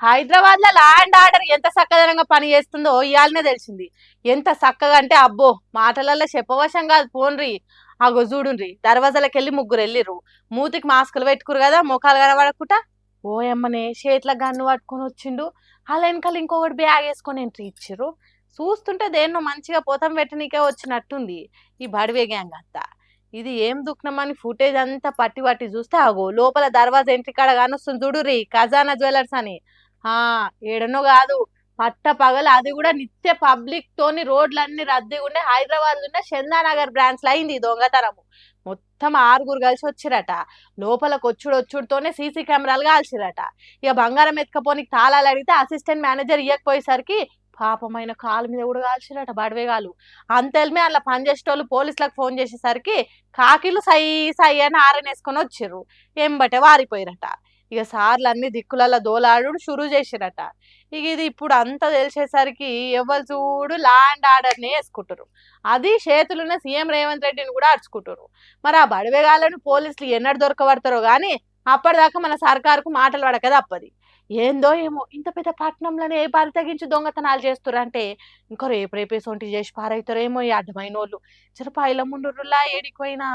హైదరాబాద్ లో land order ఎంత చక్కదనంగా పని చేస్తుందో ఇయాలనే తెలిసింది. ఎంత చక్కగా అంటే అబ్బో మాటలలో చెప్పవశం కాదు పోన్రి. అగో చూడుండ్రి దర్వాజాలకెళ్ళి ముగ్గురు వెళ్ళిర్రు. మూతికి మాస్కులు పెట్టుకురు కదా ముఖాలు కనబడకుండా. ఓయమ్మనే చేతులకు గన్ను పట్టుకొని వచ్చిండు. అలా వెనకాల ఇంకొకటి బ్యాగ్ వేసుకొని ఎంట్రీ ఇచ్చిర్రు. చూస్తుంటే దేన్నో మంచిగా పొతం పెట్టనీకే వచ్చినట్టుంది ఈ బడివే గ్యాంగ్ అంతా. ఇది ఏం దుఃఖమని ఫుటేజ్ అంతా పట్టి పట్టి చూస్తే ఆగో లోపల దర్వాజా ఎంట్రీ కాడ కానొస్తుంది చూడుర్రి ఖజానా జ్యువెలర్స్ అని. ఆ ఏడనో కాదు, పట్ట పగలు అది కూడా నిత్య పబ్లిక్ తోని రోడ్లన్నీ రద్దీగా ఉండే హైదరాబాద్ ఉన్న చందానగర్ బ్రాంచ్ లో అయింది ఈ దొంగతనము. మొత్తం ఆరుగురు కలిసి వచ్చిరట. లోపలకు వచ్చుడుతోనే సీసీ కెమెరాలు కాల్చిరట. ఇక బంగారం ఎత్తుకపోనికి తాళాలు అడిగితే అసిస్టెంట్ మేనేజర్ ఇయ్యకపోయేసరికి పాపమైన కాలు మీద కూడా కాల్చిరట బడివేగాలు. అంతెల్మే అలా పనిచేసేటోళ్ళు పోలీసులకు ఫోన్ చేసేసరికి కాకిలు సై సై అని ఆరనేసుకొని వచ్చిర్రు. ఎంబటే వారిపోయిరట. ఇక సార్లు అన్ని దిక్కులలో దోలాడు షురూ చేసిరట. ఇక ఇది ఇప్పుడు అంతా తెలిసేసరికి ఎవరు చూడు ల్యాండ్ ఆర్డర్ని వేసుకుంటారు. అది చేతులున్న సీఎం రేవంత్ రెడ్డిని కూడా అరుచుకుంటారు. మరి ఆ బడివేగాలను పోలీసులు ఎన్నడు దొరకబడతారో గాని అప్పటిదాకా మన సర్కారుకు మాటలు పడక తప్పది. ఏందో ఏమో ఇంత పెద్ద పట్టణంలోనే ఏ బారి తగ్గించి దొంగతనాలు చేస్తారు అంటే ఇంకా రేపు రేపేసొంటి చేసి పారైతారేమో ఈ అడ్డమైన వాళ్ళు. జర పైల ముందులా ఏడిపోయినా